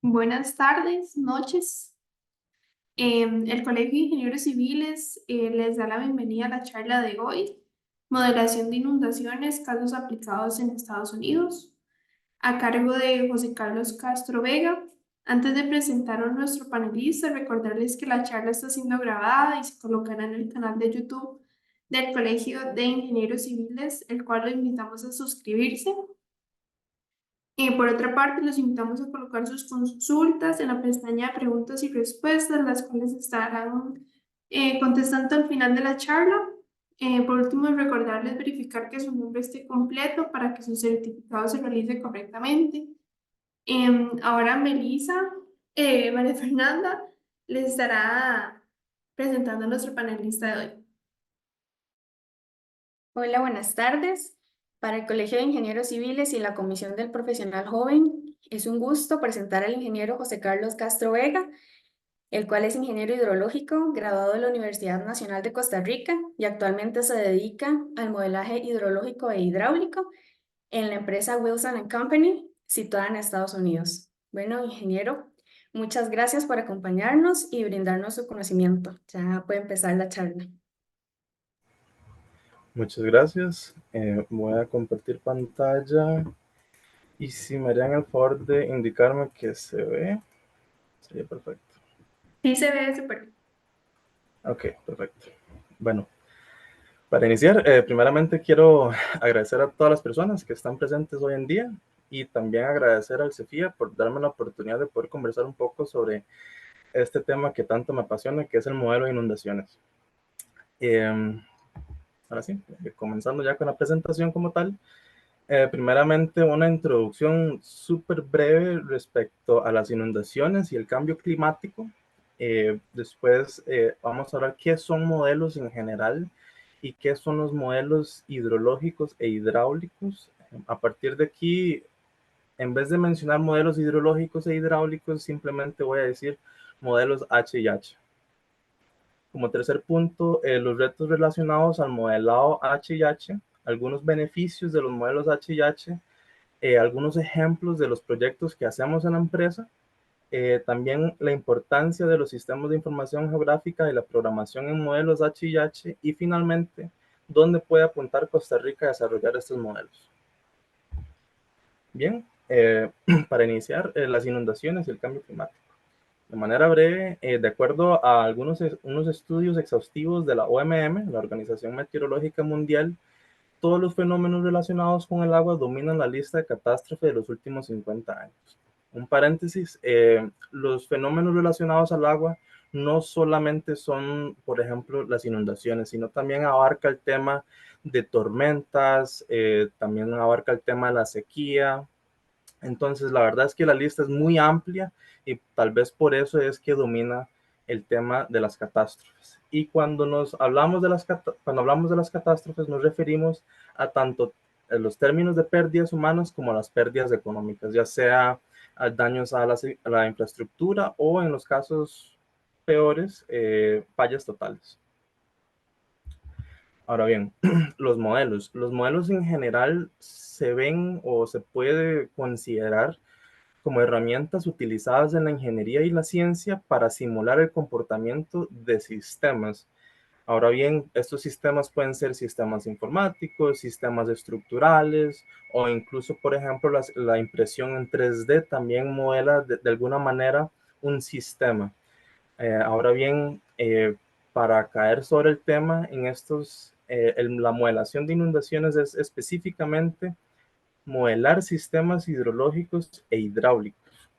Buenas tardes, noches. El Colegio de Ingenieros Civiles les da la bienvenida a la charla de hoy, Modelación de inundaciones, casos aplicados en Estados Unidos, a cargo de José Carlos Castro Vega. Antes de presentar a nuestro panelista, recordarles que la charla está siendo grabada y se colocará en el canal de YouTube del Colegio de Ingenieros Civiles, el cual lo invitamos a suscribirse. Por otra parte, los invitamos a colocar sus consultas en la pestaña de preguntas y respuestas, las cuales estarán contestando al final de la charla. Por último, recordarles verificar que su nombre esté completo para que su certificado se realice correctamente. Ahora Melissa, María Fernanda, les estará presentando a nuestro panelista de hoy. Hola, buenas tardes. Para el Colegio de Ingenieros Civiles y la Comisión del Profesional Joven, es un gusto presentar al ingeniero José Carlos Castro Vega, el cual es ingeniero hidrológico, graduado de la Universidad Nacional de Costa Rica y actualmente se dedica al modelaje hidrológico e hidráulico en la empresa Wilson Company, situada en Estados Unidos. Bueno, ingeniero, muchas gracias por acompañarnos y brindarnos su conocimiento. Ya puede empezar la charla. Muchas gracias. Voy a compartir pantalla y si me harían el favor de indicarme que se ve, sería perfecto. Sí, se ve súper. Ok, perfecto. Bueno, para iniciar, primeramente quiero agradecer a todas las personas que están presentes hoy en día y también agradecer al CEFIA por darme la oportunidad de poder conversar un poco sobre este tema que tanto me apasiona, que es el modelo de inundaciones. Ahora sí, comenzando ya con la presentación como tal. Primeramente, una introducción súper breve respecto a las inundaciones y el cambio climático. Después vamos a hablar qué son modelos en general y qué son los modelos hidrológicos e hidráulicos. A partir de aquí, en vez de mencionar modelos hidrológicos e hidráulicos, simplemente voy a decir modelos H y H. Como tercer punto, los retos relacionados al modelado H y H, algunos beneficios de los modelos H y H, algunos ejemplos de los proyectos que hacemos en la empresa, también la importancia de los sistemas de información geográfica y la programación en modelos H y H, y finalmente, dónde puede apuntar Costa Rica a desarrollar estos modelos. Bien, para iniciar, las inundaciones y el cambio climático. De manera breve, de acuerdo a unos estudios exhaustivos de la OMM, la Organización Meteorológica Mundial, todos los fenómenos relacionados con el agua dominan la lista de catástrofes de los últimos 50 años. Un paréntesis, los fenómenos relacionados al agua no solamente son, por ejemplo, las inundaciones, sino también abarca el tema de tormentas, también abarca el tema de la sequía. Entonces, la verdad es que la lista es muy amplia y tal vez por eso es que domina el tema de las catástrofes. Y cuando hablamos de las catástrofes, nos referimos a tanto los términos de pérdidas humanas como a las pérdidas económicas, ya sea a daños a la infraestructura o en los casos peores, fallas totales. Ahora bien, los modelos. Los modelos en general se ven o se puede considerar como herramientas utilizadas en la ingeniería y la ciencia para simular el comportamiento de sistemas. Ahora bien, estos sistemas pueden ser sistemas informáticos, sistemas estructurales o incluso, por ejemplo, la impresión en 3D también modela de alguna manera un sistema. Ahora bien, para caer sobre el tema, la modelación de inundaciones es específicamente modelar sistemas hidrológicos e hidráulicos.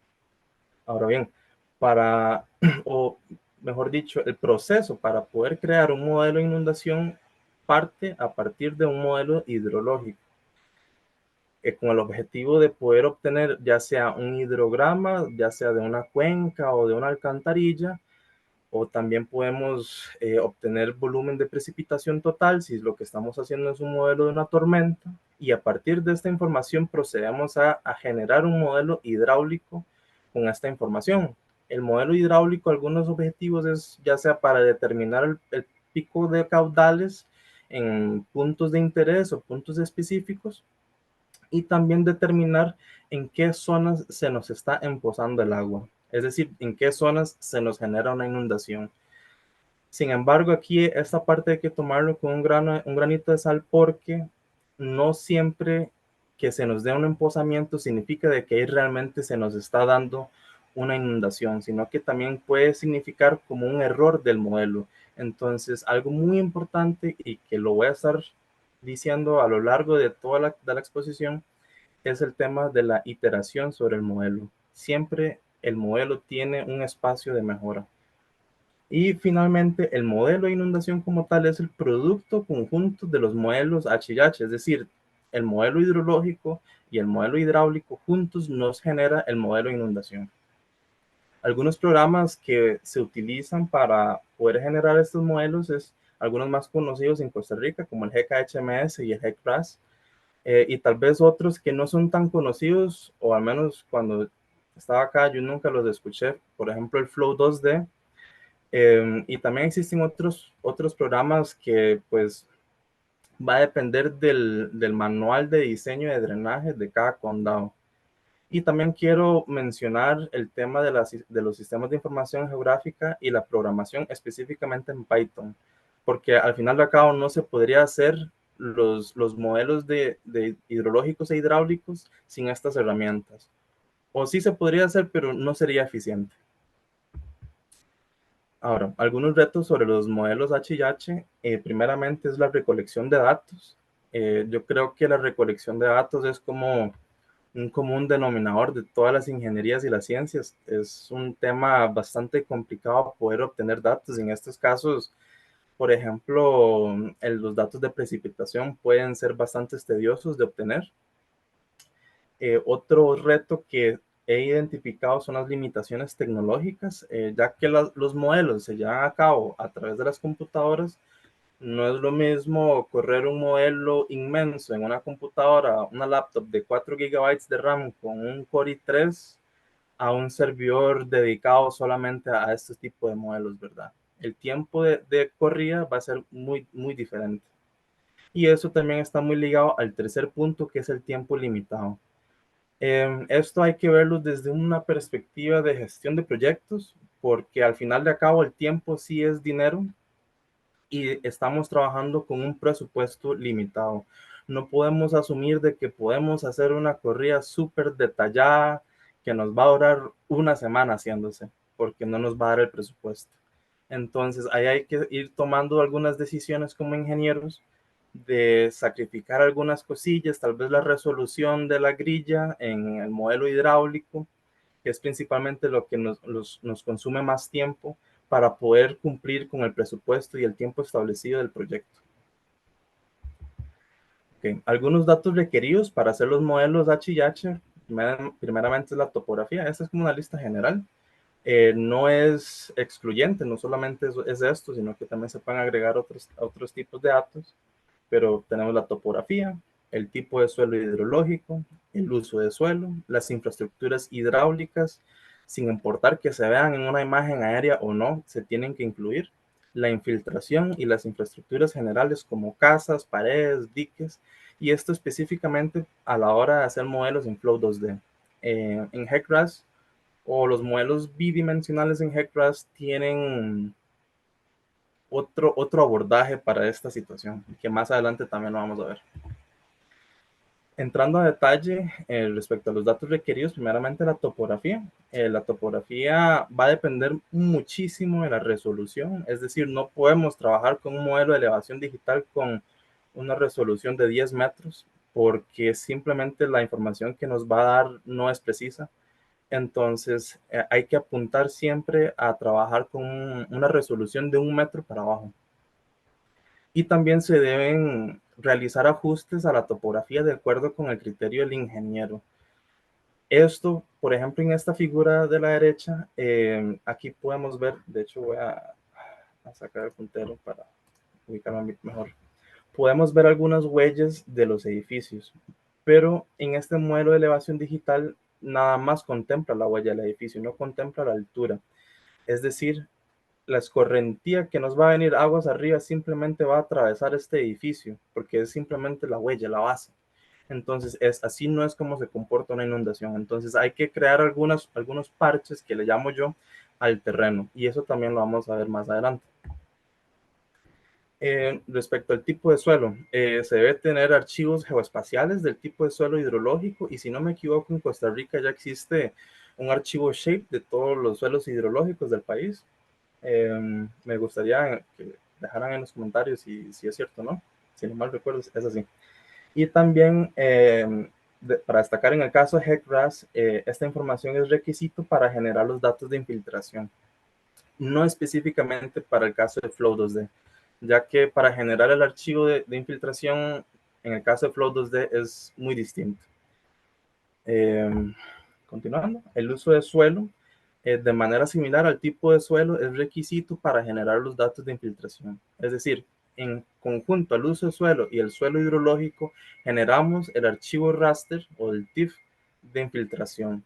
Ahora bien, o mejor dicho, el proceso para poder crear un modelo de inundación parte a partir de un modelo hidrológico, con el objetivo de poder obtener ya sea un hidrograma, ya sea de una cuenca o de una alcantarilla, o también podemos obtener volumen de precipitación total si lo que estamos haciendo es un modelo de una tormenta, y a partir de esta información procedemos a generar un modelo hidráulico con esta información. El modelo hidráulico, algunos objetivos es ya sea para determinar el pico de caudales en puntos de interés o puntos específicos, y también determinar en qué zonas se nos está empozando el agua, es decir, en qué zonas se nos genera una inundación. Sin embargo, aquí esta parte hay que tomarlo con un granito de sal porque no siempre que se nos dé un empozamiento significa de que ahí realmente se nos está dando una inundación, sino que también puede significar como un error del modelo. Entonces, algo muy importante y que lo voy a estar diciendo a lo largo de toda la exposición es el tema de la iteración sobre el modelo. Siempre el modelo tiene un espacio de mejora. Y finalmente, el modelo de inundación como tal es el producto conjunto de los modelos H+H, es decir, el modelo hidrológico y el modelo hidráulico juntos nos genera el modelo de inundación. Algunos programas que se utilizan para poder generar estos modelos es algunos más conocidos en Costa Rica, como el GKHMS y el GECRAS, y tal vez otros que no son tan conocidos, o al menos cuando estaba acá yo nunca los escuché, por ejemplo el Flow 2D, y también existen otros programas que pues va a depender del manual de diseño de drenaje de cada condado. Y también quiero mencionar el tema de los sistemas de información geográfica y la programación específicamente en Python, porque al final de cabo no se podría hacer los modelos de hidrológicos e hidráulicos sin estas herramientas. O sí se podría hacer, pero no sería eficiente. Ahora, algunos retos sobre los modelos H+H, primeramente es la recolección de datos. Yo creo que la recolección de datos es como un común denominador de todas las ingenierías y las ciencias. Es un tema bastante complicado poder obtener datos. En estos casos, por ejemplo, los datos de precipitación pueden ser bastante tediosos de obtener. Otro reto que he identificado son las limitaciones tecnológicas, ya que los modelos se llevan a cabo a través de las computadoras. No es lo mismo correr un modelo inmenso en una computadora, una laptop de 4 gigabytes de RAM con un Core i3 a un servidor dedicado solamente a este tipo de modelos, ¿verdad? El tiempo de corrida va a ser muy, muy diferente. Y eso también está muy ligado al tercer punto, que es el tiempo limitado. Esto hay que verlo desde una perspectiva de gestión de proyectos, porque al final de cabo el tiempo sí es dinero y estamos trabajando con un presupuesto limitado. No podemos asumir de que podemos hacer una corrida súper detallada que nos va a durar una semana haciéndose, porque no nos va a dar el presupuesto. Entonces, ahí hay que ir tomando algunas decisiones como ingenieros de sacrificar algunas cosillas, tal vez la resolución de la grilla en el modelo hidráulico, que es principalmente lo que nos consume más tiempo para poder cumplir con el presupuesto y el tiempo establecido del proyecto. Okay. Algunos datos requeridos para hacer los modelos H+H, primeramente es la topografía. Esta es como una lista general. No es excluyente, no solamente es esto, sino que también se pueden agregar otros tipos de datos, pero tenemos la topografía, el tipo de suelo hidrológico, el uso de suelo, las infraestructuras hidráulicas, sin importar que se vean en una imagen aérea o no, se tienen que incluir, la infiltración y las infraestructuras generales como casas, paredes, diques, y esto específicamente a la hora de hacer modelos en Flow 2D. En HEC-RAS o los modelos bidimensionales en HEC-RAS tienen otro abordaje para esta situación, que más adelante también lo vamos a ver. Entrando a detalle respecto a los datos requeridos, primeramente la topografía. La topografía va a depender muchísimo de la resolución, es decir, no podemos trabajar con un modelo de elevación digital con una resolución de 10 metros, porque simplemente la información que nos va a dar no es precisa. Entonces, hay que apuntar siempre a trabajar con una resolución de 1 metro para abajo. Y también se deben realizar ajustes a la topografía de acuerdo con el criterio del ingeniero. Esto, por ejemplo, en esta figura de la derecha, aquí podemos ver, de hecho voy a sacar el puntero para ubicarme mejor. Podemos ver algunas huellas de los edificios, pero en este modelo de elevación digital nada más contempla la huella del edificio, no contempla la altura. Es decir, la escorrentía que nos va a venir aguas arriba simplemente va a atravesar este edificio, porque es simplemente la huella, la base. Entonces, así no es como se comporta una inundación. Entonces, hay que crear algunos parches que le llamo yo al terreno, y eso también lo vamos a ver más adelante. Respecto al tipo de suelo, se debe tener archivos geoespaciales del tipo de suelo hidrológico, y si no me equivoco, en Costa Rica ya existe un archivo SHAPE de todos los suelos hidrológicos del país. Me gustaría que dejaran en los comentarios si es cierto o no. Si no mal recuerdo, es así. Y también, para destacar en el caso de HEC-RAS, esta información es requisito para generar los datos de infiltración, no específicamente para el caso de Flow 2D, ya que para generar el archivo de infiltración en el caso de Flow 2D es muy distinto. Continuando, el uso de suelo, de manera similar al tipo de suelo, es requisito para generar los datos de infiltración. Es decir, en conjunto al uso de suelo y el suelo hidrológico, generamos el archivo raster o el TIFF de infiltración,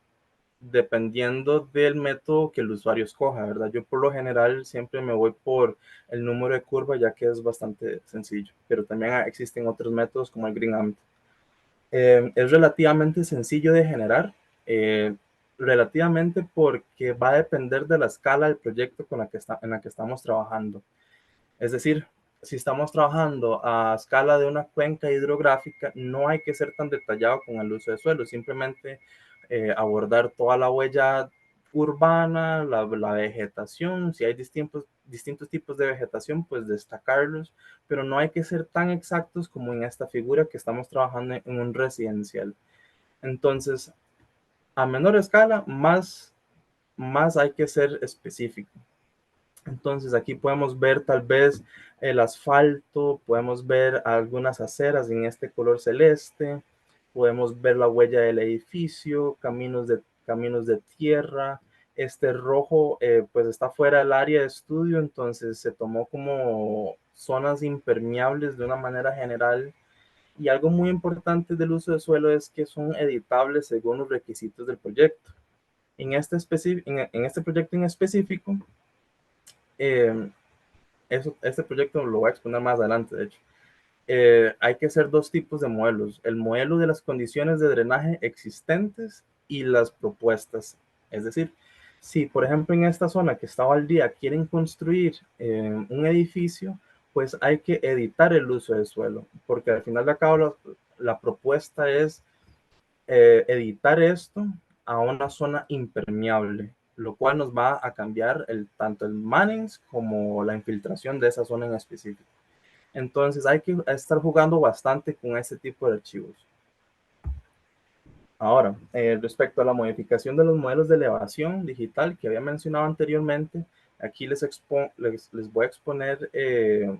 dependiendo del método que el usuario escoja, ¿verdad? Yo por lo general siempre me voy por el número de curva, ya que es bastante sencillo, pero también existen otros métodos como el GreenAmt. Es relativamente sencillo de generar, eh, relativamente, porque va a depender de la escala del proyecto en la que estamos trabajando. Es decir, si estamos trabajando a escala de una cuenca hidrográfica, no hay que ser tan detallado con el uso de suelo, simplemente abordar toda la huella urbana, la vegetación, si hay distintos tipos de vegetación, pues destacarlos, pero no hay que ser tan exactos como en esta figura que estamos trabajando en un residencial. Entonces, a menor escala, más hay que ser específico. Entonces aquí podemos ver tal vez el asfalto, podemos ver algunas aceras en este color celeste, podemos ver la huella del edificio, caminos de tierra. Este rojo pues está fuera del área de estudio, entonces se tomó como zonas impermeables de una manera general. Y algo muy importante del uso de suelo es que son editables según los requisitos del proyecto. En este proyecto en específico, eh, este proyecto lo voy a exponer más adelante, de hecho. Hay que hacer dos tipos de modelos: el modelo de las condiciones de drenaje existentes y las propuestas. Es decir, si por ejemplo en esta zona que está baldía quieren construir un edificio, pues hay que editar el uso del suelo, porque al final de cabo la propuesta es editar esto a una zona impermeable, lo cual nos va a cambiar tanto el mannings como la infiltración de esa zona en específico. Entonces hay que estar jugando bastante con este tipo de archivos. Ahora, respecto a la modificación de los modelos de elevación digital que había mencionado anteriormente, aquí les voy a exponer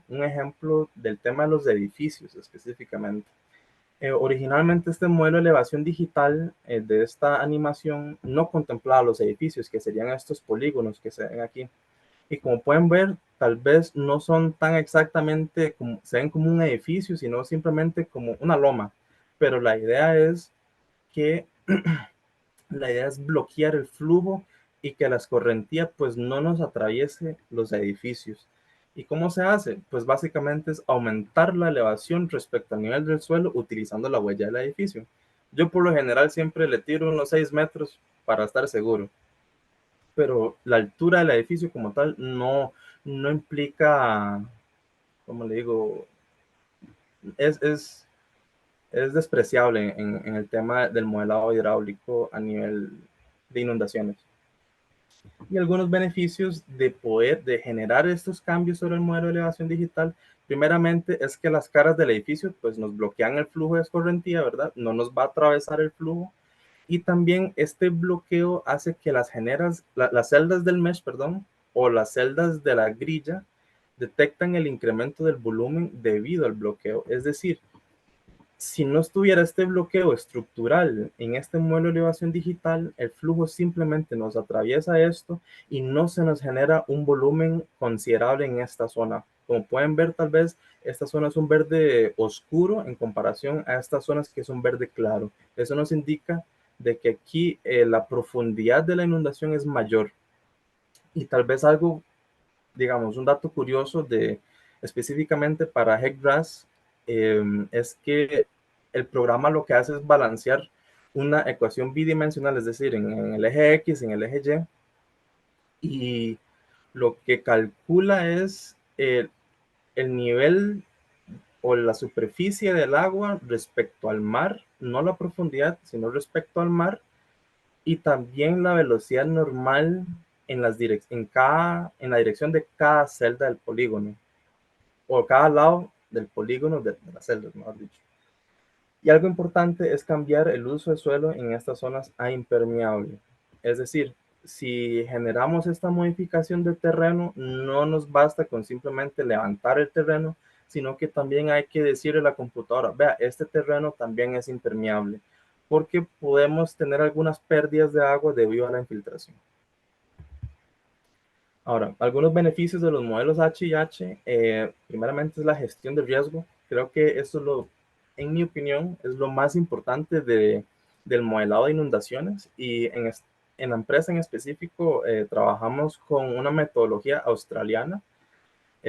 un ejemplo del tema de los edificios específicamente. Originalmente este modelo de elevación digital de esta animación no contemplaba los edificios, que serían estos polígonos que se ven aquí. Y como pueden ver, tal vez no son tan exactamente como se ven como un edificio, sino simplemente como una loma. Pero que la idea es bloquear el flujo y que la escorrentía pues no nos atraviese los edificios. ¿Y cómo se hace? Pues básicamente es aumentar la elevación respecto al nivel del suelo utilizando la huella del edificio. Yo por lo general siempre le tiro unos 6 metros para estar seguro, pero la altura del edificio como tal no implica, como le digo, es, es, es despreciable en el tema del modelado hidráulico a nivel de inundaciones. Y algunos beneficios de generar estos cambios sobre el modelo de elevación digital, primeramente es que las caras del edificio pues nos bloquean el flujo de escorrentía, ¿verdad? No nos va a atravesar el flujo. Y también este bloqueo hace que las celdas del mesh, perdón, o las celdas de la grilla detectan el incremento del volumen debido al bloqueo. Es decir, si no estuviera este bloqueo estructural en este modelo de elevación digital, el flujo simplemente nos atraviesa esto y no se nos genera un volumen considerable en esta zona. Como pueden ver, tal vez esta zona es un verde oscuro en comparación a estas zonas que es un verde claro. Eso nos indica de que aquí la profundidad de la inundación es mayor. Y tal vez algo, digamos, un dato curioso específicamente para HEC-RAS, es que el programa lo que hace es balancear una ecuación bidimensional, es decir, en el eje X, en el eje Y, y lo que calcula es el nivel o la superficie del agua respecto al mar, no la profundidad, sino respecto al mar, y también la velocidad normal en la dirección de cada celda del polígono, o cada lado del polígono de las celdas, mejor dicho. Y algo importante es cambiar el uso de suelo en estas zonas a impermeable. Es decir, si generamos esta modificación del terreno, no nos basta con simplemente levantar el terreno, sino que también hay que decirle a la computadora, vea, este terreno también es impermeable, porque podemos tener algunas pérdidas de agua debido a la infiltración. Ahora, algunos beneficios de los modelos H y H, primeramente es la gestión de riesgo. Creo que esto es en mi opinión, es lo más importante del modelado de inundaciones, y en la empresa en específico trabajamos con una metodología australiana.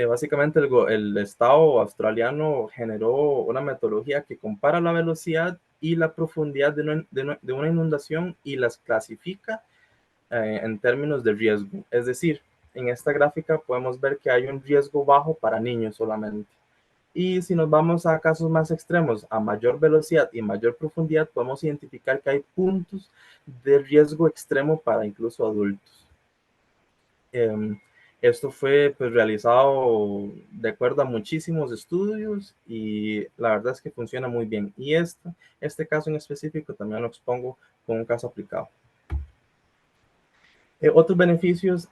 Básicamente el Estado australiano generó una metodología que compara la velocidad y la profundidad de una inundación y las clasifica en términos de riesgo. Es decir, en esta gráfica podemos ver que hay un riesgo bajo para niños solamente. Y si nos vamos a casos más extremos, a mayor velocidad y mayor profundidad, podemos identificar que hay puntos de riesgo extremo para incluso adultos. Esto fue pues, realizado de acuerdo a muchísimos estudios, y la verdad es que funciona muy bien. Y este caso en específico también lo expongo con un caso aplicado. Otros beneficios,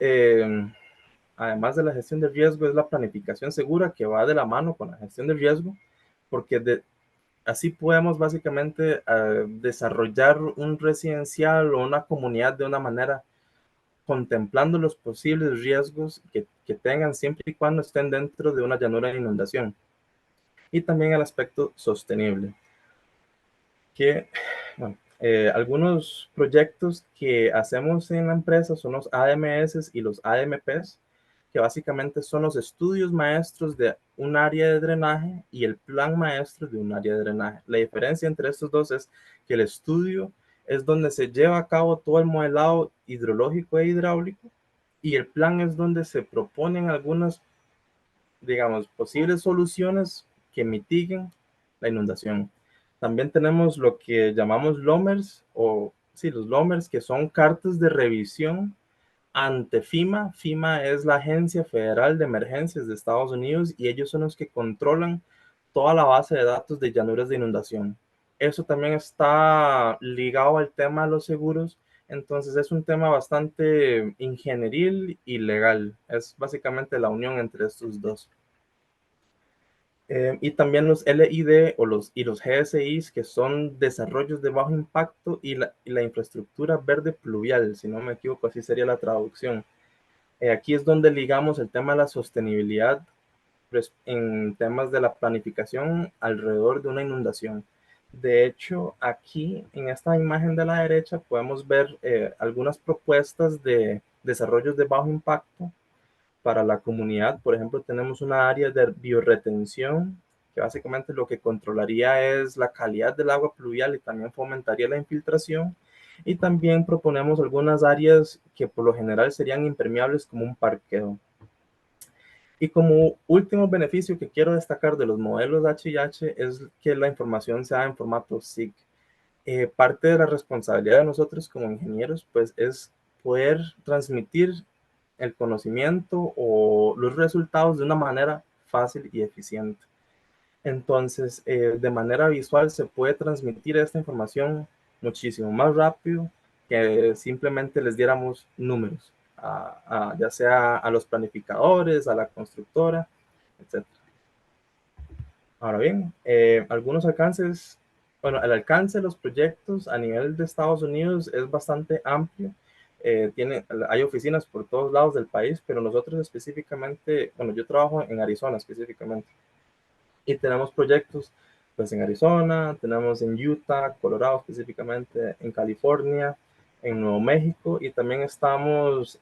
además de la gestión de riesgo, es la planificación segura, que va de la mano con la gestión de riesgo, porque así podemos básicamente desarrollar un residencial o una comunidad de una manera contemplando los posibles riesgos que tengan, siempre y cuando estén dentro de una llanura de inundación. Y también el aspecto sostenible, que bueno, algunos proyectos que hacemos en la empresa son los AMS y los AMPs, que básicamente son los estudios maestros de un área de drenaje y el plan maestro de un área de drenaje. La diferencia entre estos dos es que el estudio es donde se lleva a cabo todo el modelado hidrológico e hidráulico, y el plan es donde se proponen algunas, digamos, posibles soluciones que mitiguen la inundación. También tenemos lo que llamamos LOMERS, o sí, los LOMERS, que son cartas de revisión ante FEMA. FEMA es la Agencia Federal de Emergencias de Estados Unidos, y ellos son los que controlan toda la base de datos de llanuras de inundación. Eso también está ligado al tema de los seguros, entonces es un tema bastante ingenieril y legal. Es básicamente la unión entre estos dos. Y también los LID y los GSIs, que son desarrollos de bajo impacto, y la infraestructura verde pluvial, si no me equivoco, así sería la traducción. Aquí es donde ligamos el tema de la sostenibilidad en temas de la planificación alrededor de una inundación. De hecho, aquí en esta imagen de la derecha podemos ver algunas propuestas de desarrollos de bajo impacto para la comunidad. Por ejemplo, tenemos una área de bioretención, que básicamente lo que controlaría es la calidad del agua pluvial y también fomentaría la infiltración. Y también proponemos algunas áreas que por lo general serían impermeables, como un parqueo. Y como último beneficio que quiero destacar de los modelos H&H es que la información sea en formato SIG. Parte de la responsabilidad de nosotros como ingenieros pues es poder transmitir el conocimiento o los resultados de una manera fácil y eficiente. Entonces, de manera visual se puede transmitir esta información muchísimo más rápido que simplemente les diéramos números, ya sea a los planificadores, a la constructora, etc. Ahora bien, algunos alcances, bueno, el alcance de los proyectos a nivel de Estados Unidos es bastante amplio. Hay oficinas por todos lados del país, pero nosotros específicamente, bueno, yo trabajo en Arizona específicamente, y tenemos proyectos pues en Arizona, tenemos en Utah, Colorado específicamente, en California, en Nuevo México, y también estamos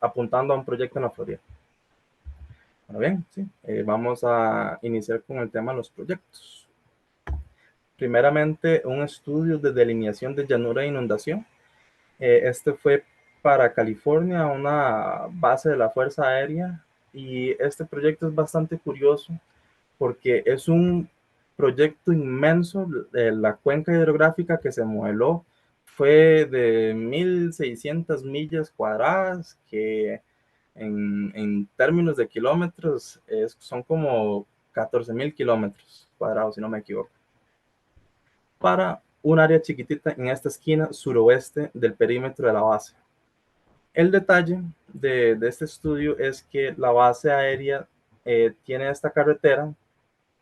apuntando a un proyecto en la Florida. Ahora bien, sí, vamos a iniciar con el tema de los proyectos. primeramente un estudio de delineación de llanura e inundación. Este fue para California, una base de la Fuerza Aérea, y este proyecto es bastante curioso porque es un proyecto inmenso. La cuenca hidrográfica que se modeló fue de 1.600 millas cuadradas, que en términos de kilómetros son como 14.000 kilómetros cuadrados, si no me equivoco, para un área chiquitita en esta esquina suroeste del perímetro de la base. El detalle de este estudio es que la base aérea tiene esta carretera,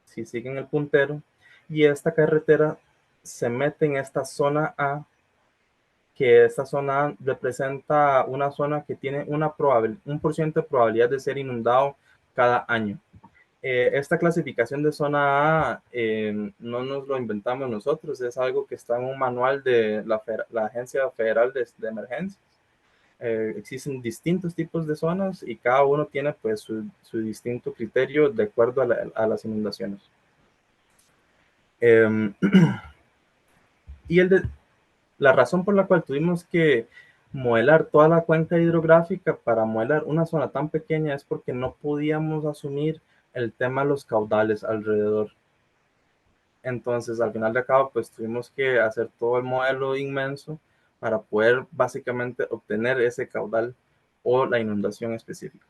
si siguen el puntero, y esta carretera se mete en esta zona A, que esta zona A representa una zona que tiene un por ciento de probabilidad de ser inundado cada año. Esta clasificación de zona A no nos lo inventamos nosotros, es algo que está en un manual de la Agencia Federal de Emergencias. Existen distintos tipos de zonas y cada uno tiene pues su distinto criterio de acuerdo a las inundaciones. Eh, y la razón por la cual tuvimos que modelar toda la cuenca hidrográfica para modelar una zona tan pequeña es porque no podíamos asumir el tema de los caudales alrededor. Entonces, al final de cabo, pues tuvimos que hacer todo el modelo inmenso para poder básicamente obtener ese caudal o la inundación específica.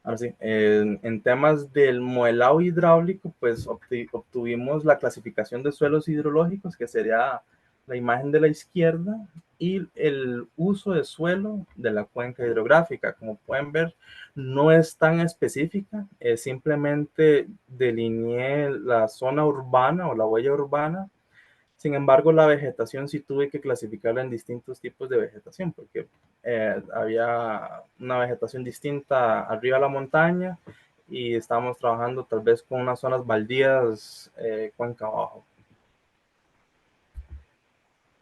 Ahora sí, en temas del modelado hidráulico, pues obtuvimos la clasificación de suelos hidrológicos, que sería la imagen de la izquierda, y el uso de suelo de la cuenca hidrográfica. Como pueden ver, no es tan específica, simplemente delineé la zona urbana o la huella urbana. Sin embargo, la vegetación sí tuve que clasificarla en distintos tipos de vegetación, porque había una vegetación distinta arriba de la montaña y estábamos trabajando tal vez con unas zonas baldías cuenca abajo.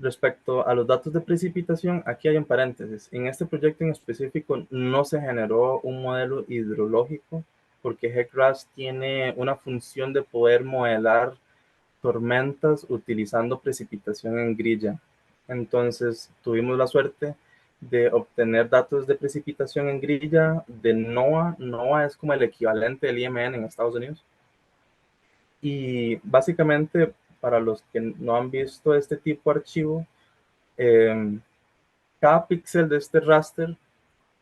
Respecto a los datos de precipitación, aquí hay un paréntesis. En este proyecto en específico no se generó un modelo hidrológico porque HEC-RAS tiene una función de poder modelar tormentas utilizando precipitación en grilla. Entonces tuvimos la suerte de obtener datos de precipitación en grilla de NOAA. NOAA es como el equivalente del IMN en Estados Unidos. Y básicamente, para los que no han visto este tipo de archivo, cada píxel de este raster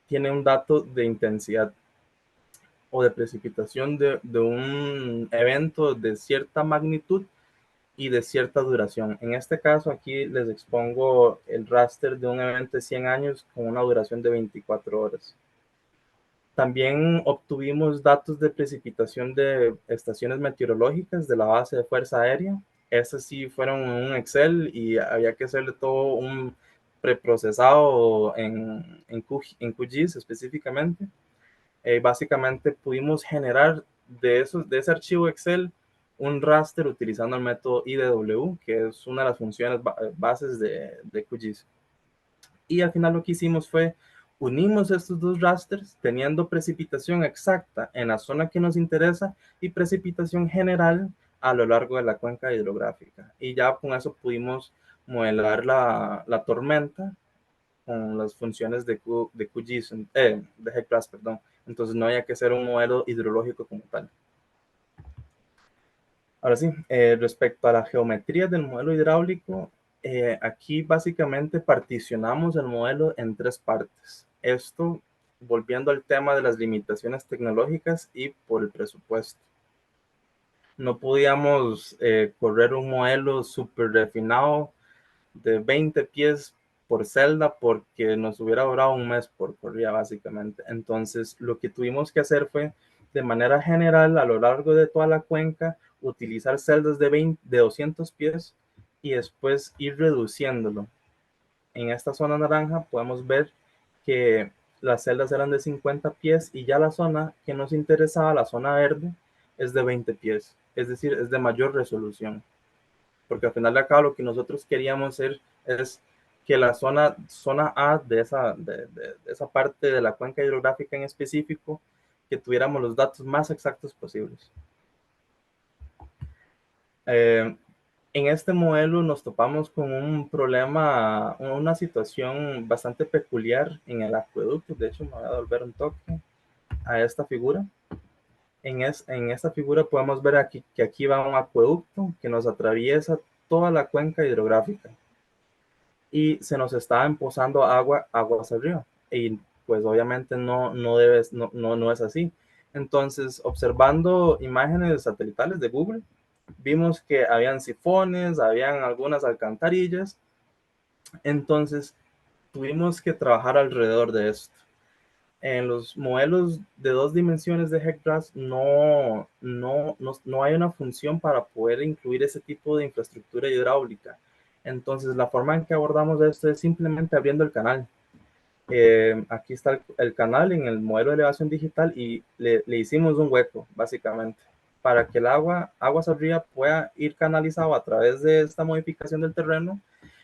tiene un dato de intensidad o de precipitación de un evento de cierta magnitud y de cierta duración. En este caso aquí les expongo el raster de un evento de 100 años con una duración de 24 horas. También obtuvimos datos de precipitación de estaciones meteorológicas de la base de Fuerza Aérea. Esas sí fueron en un Excel y había que hacerle todo un preprocesado en QGIS específicamente. Básicamente pudimos generar de ese archivo Excel un raster utilizando el método IDW, que es una de las funciones bases de QGIS. Y al final lo que hicimos fue unimos estos dos rasters teniendo precipitación exacta en la zona que nos interesa y precipitación general a lo largo de la cuenca hidrográfica. Y ya con eso pudimos modelar la tormenta con las funciones de QGIS, de HEC-RAS, perdón. Entonces no había que hacer un modelo hidrológico como tal. Ahora sí, respecto a la geometría del modelo hidráulico, aquí básicamente particionamos el modelo en tres partes. Esto volviendo al tema de las limitaciones tecnológicas y por el presupuesto. No podíamos correr un modelo súper refinado de 20 pies por celda porque nos hubiera durado un mes por corrida básicamente. Entonces lo que tuvimos que hacer fue de manera general a lo largo de toda la cuenca utilizar celdas de 200 pies y después ir reduciéndolo. En esta zona naranja podemos ver que las celdas eran de 50 pies y ya la zona que nos interesaba, la zona verde, es de 20 pies, es decir, es de mayor resolución, porque al final de acá lo que nosotros queríamos hacer es que la zona A de esa parte de la cuenca hidrográfica en específico, que tuviéramos los datos más exactos posibles. En este modelo nos topamos con un problema, una situación bastante peculiar en el acueducto. De hecho, me voy a devolver un toque a esta figura. En esta figura podemos ver aquí que aquí va un acueducto que nos atraviesa toda la cuenca hidrográfica y se nos está empozando aguas al río. Y pues obviamente no es así. Entonces, observando imágenes satelitales de Google, vimos que habían sifones, habían algunas alcantarillas. Entonces, tuvimos que trabajar alrededor de esto. En los modelos de 2 dimensiones de HEC-RAS no hay una función para poder incluir ese tipo de infraestructura hidráulica. Entonces, la forma en que abordamos esto es simplemente abriendo el canal. Aquí está el canal en el modelo de elevación digital y le hicimos un hueco, básicamente, para que el aguas arriba pueda ir canalizado a través de esta modificación del terreno,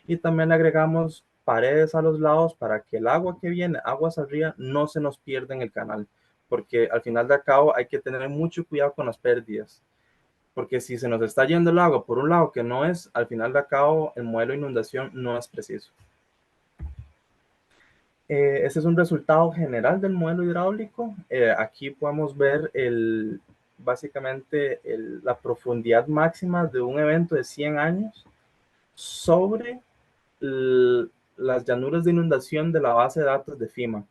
y también le agregamos paredes a los lados para que el agua que viene aguas arriba no se nos pierda en el canal, porque al final de cabo hay que tener mucho cuidado con las pérdidas, porque si se nos está yendo el agua por un lado que no es, al final de cabo el modelo de inundación no es preciso. Este es un resultado general del modelo hidráulico. Aquí podemos ver básicamente la profundidad máxima de un evento de 100 años sobre las llanuras de inundación de la base de datos de FEMA.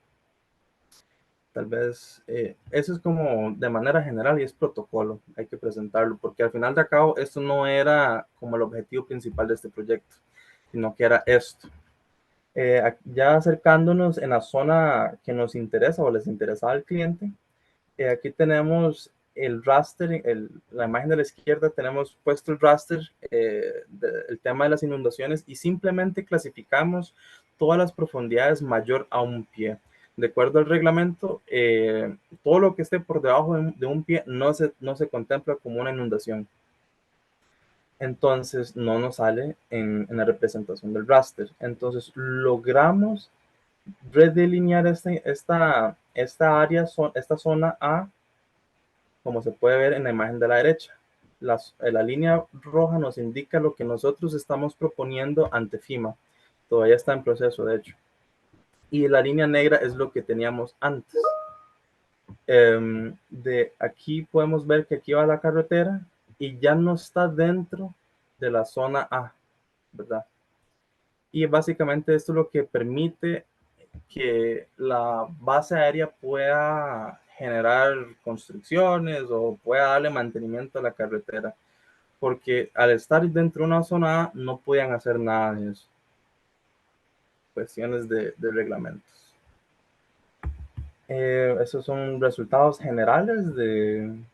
Tal vez eso es como de manera general y es protocolo, hay que presentarlo, porque al final de cabo esto no era como el objetivo principal de este proyecto, sino que era esto. Ya acercándonos en la zona que nos interesa o les interesaba al cliente, aquí tenemos el raster, la imagen de la izquierda, tenemos puesto el raster, el tema de las inundaciones, y simplemente clasificamos todas las profundidades mayor a un pie. De acuerdo al reglamento, todo lo que esté por debajo de un pie no se contempla como una inundación. Entonces no nos sale en la representación del raster. Entonces logramos redelinear esta área, esta zona A, como se puede ver en la imagen de la derecha. La línea roja nos indica lo que nosotros estamos proponiendo ante FEMA. Todavía está en proceso, de hecho. Y la línea negra es lo que teníamos antes. De aquí podemos ver que aquí va la carretera y ya no está dentro de la zona A, ¿verdad? Y básicamente esto es lo que permite que la base aérea pueda generar construcciones o pueda darle mantenimiento a la carretera, porque al estar dentro de una zona A no podían hacer nada de eso. Cuestiones de reglamentos. Esos son resultados generales del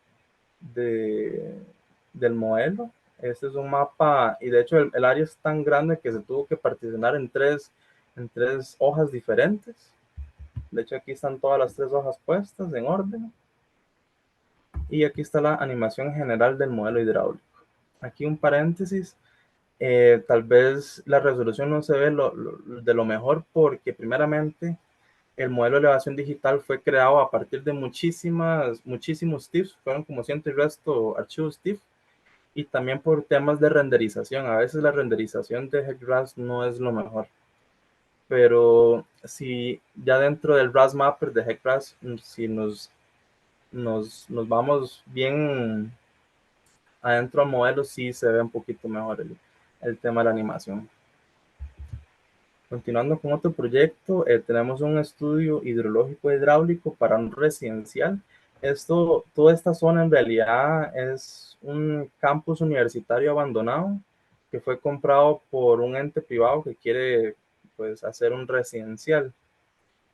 modelo. Este es un mapa, y de hecho el área es tan grande que se tuvo que particionar en tres hojas diferentes. De hecho aquí están todas las 3 hojas puestas en orden. Y aquí está la animación general del modelo hidráulico. Aquí un paréntesis. Tal vez la resolución no se ve de lo mejor, porque primeramente el modelo de elevación digital fue creado a partir de muchísimos TIFFs, fueron como 100 y resto archivos TIFF, y también por temas de renderización. A veces la renderización de HEC-RAS no es lo mejor, pero si ya dentro del RAS Mapper de HEC-RAS, si nos vamos bien adentro al modelo, sí se ve un poquito mejor el tema de la animación. Continuando con otro proyecto, tenemos un estudio hidrológico hidráulico para un residencial. Toda esta zona en realidad es un campus universitario abandonado que fue comprado por un ente privado que quiere, pues, hacer un residencial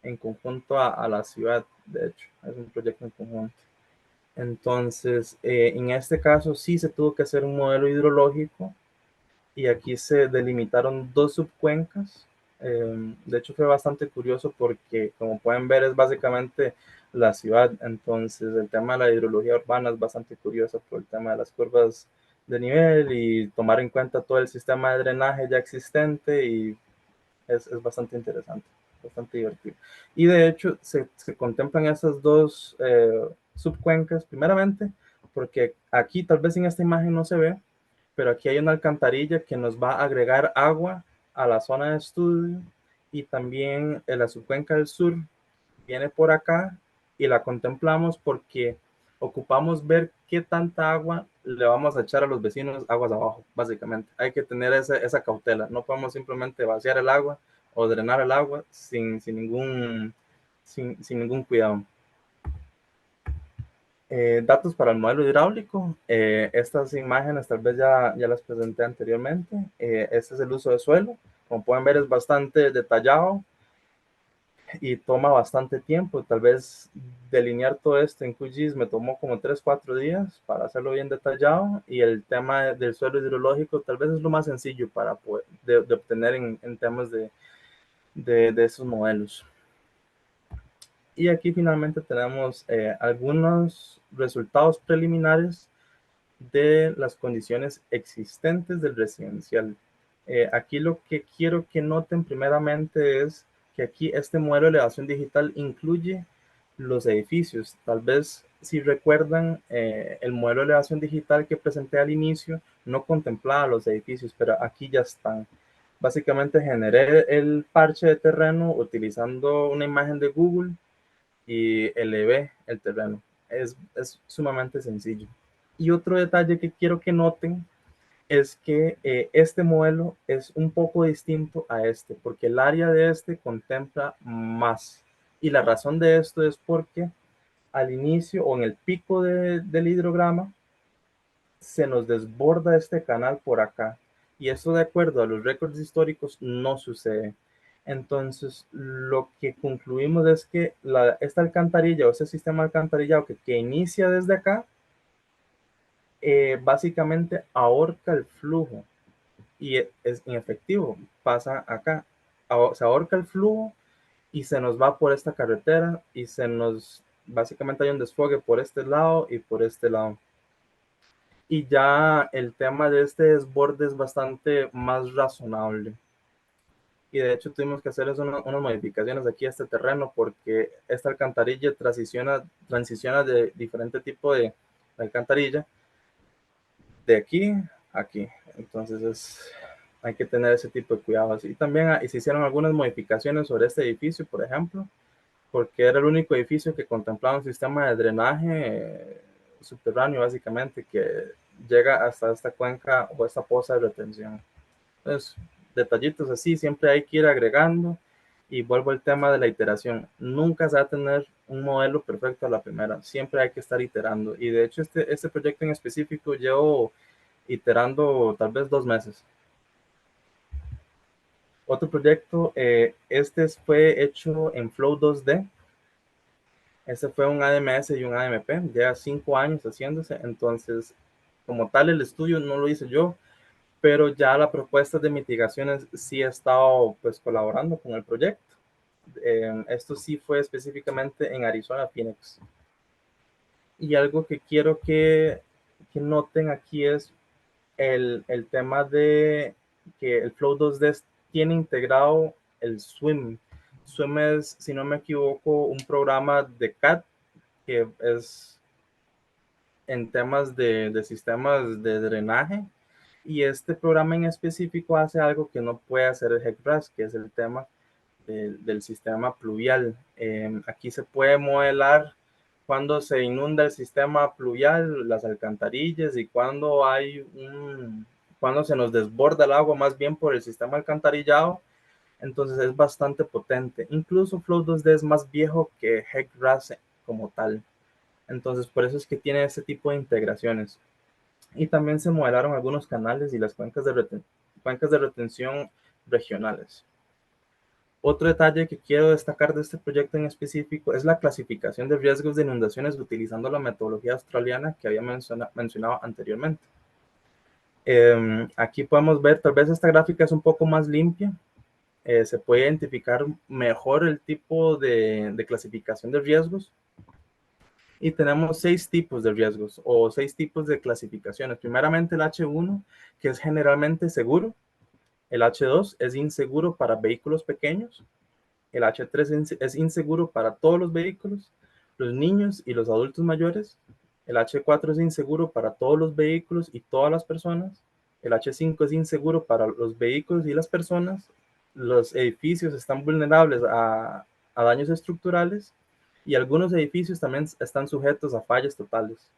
en conjunto a la ciudad. De hecho, es un proyecto en conjunto. Entonces, en este caso sí se tuvo que hacer un modelo hidrológico, y aquí se delimitaron 2 subcuencas. De hecho fue bastante curioso porque, como pueden ver, es básicamente la ciudad. Entonces el tema de la hidrología urbana es bastante curioso por el tema de las curvas de nivel y tomar en cuenta todo el sistema de drenaje ya existente, y es bastante interesante, bastante divertido. Y de hecho se contemplan esas 2 subcuencas, primeramente porque aquí tal vez en esta imagen no se ve, pero aquí hay una alcantarilla que nos va a agregar agua a la zona de estudio, y también en la subcuenca del sur viene por acá y la contemplamos porque ocupamos ver qué tanta agua le vamos a echar a los vecinos aguas abajo. Básicamente hay que tener esa cautela, no podemos simplemente vaciar el agua o drenar el agua sin ningún cuidado. Datos para el modelo hidráulico. Estas imágenes tal vez ya las presenté anteriormente. Este es el uso de suelo. Como pueden ver, es bastante detallado y toma bastante tiempo. Tal vez delinear todo esto en QGIS me tomó como 3-4 días para hacerlo bien detallado, y el tema del suelo hidrológico tal vez es lo más sencillo para poder, de obtener en temas de esos modelos. Y aquí finalmente tenemos algunos resultados preliminares de las condiciones existentes del residencial. Aquí lo que quiero que noten primeramente es que aquí este modelo de elevación digital incluye los edificios. Tal vez si recuerdan, el modelo de elevación digital que presenté al inicio no contemplaba los edificios, pero aquí ya están. Básicamente generé el parche de terreno utilizando una imagen de Google y elevé el terreno. Es sumamente sencillo. Y otro detalle que quiero que noten es que este modelo es un poco distinto a este, porque el área de este contempla más. Y la razón de esto es porque al inicio o en el pico del hidrograma se nos desborda este canal por acá. Y eso, de acuerdo a los récords históricos, no sucede. Entonces, lo que concluimos es que esta alcantarilla o este sistema alcantarillado que inicia desde acá, básicamente ahorca el flujo, y es en efectivo, pasa acá, se ahorca el flujo y se nos va por esta carretera, y básicamente hay un desfogue por este lado y por este lado. Y ya el tema de este desborde es bastante más razonable. Y de hecho tuvimos que hacer unas modificaciones aquí a este terreno, porque esta alcantarilla transiciona de diferente tipo de alcantarilla, de aquí a aquí. Entonces hay que tener ese tipo de cuidados. Y también se hicieron algunas modificaciones sobre este edificio, por ejemplo, porque era el único edificio que contemplaba un sistema de drenaje subterráneo, básicamente, que llega hasta esta cuenca o esta poza de retención. Entonces, detallitos así siempre hay que ir agregando. Y vuelvo al tema de la iteración. Nunca se va a tener un modelo perfecto a la primera. Siempre hay que estar iterando. Y de hecho, este proyecto en específico llevo iterando tal vez 2 meses. Otro proyecto, este fue hecho en Flow 2D. Ese fue un ADMS y un AMP, ya 5 años haciéndose. Entonces, como tal, el estudio no lo hice yo, pero ya la propuesta de mitigaciones sí he estado pues colaborando con el proyecto. Esto sí fue específicamente en Arizona, Phoenix. Y algo que quiero que noten aquí es el tema de que el Flow 2D tiene integrado el SWIM. SWIM es, si no me equivoco, un programa de CAD que es en temas de sistemas de drenaje, y este programa en específico hace algo que no puede hacer el HEC-RAS, que es el tema del sistema pluvial. Aquí se puede modelar cuando se inunda el sistema pluvial, las alcantarillas, y cuando se nos desborda el agua más bien por el sistema alcantarillado. Entonces es bastante potente. Incluso Flow 2D es más viejo que HEC-RAS como tal. Entonces por eso es que tiene ese tipo de integraciones. Y también se modelaron algunos canales y las cuencas de retención regionales. Otro detalle que quiero destacar de este proyecto en específico es la clasificación de riesgos de inundaciones utilizando la metodología australiana que había mencionado anteriormente. Aquí podemos ver, tal vez esta gráfica es un poco más limpia. Se puede identificar mejor el tipo de clasificación de riesgos. Y tenemos 6 tipos de riesgos o 6 tipos de clasificaciones. Primeramente el H1, que es generalmente seguro. El H2 es inseguro para vehículos pequeños. El H3 es inseguro para todos los vehículos, los niños y los adultos mayores. El H4 es inseguro para todos los vehículos y todas las personas. El H5 es inseguro para los vehículos y las personas. Los edificios están vulnerables a daños estructurales y algunos edificios también están sujetos a fallas totales.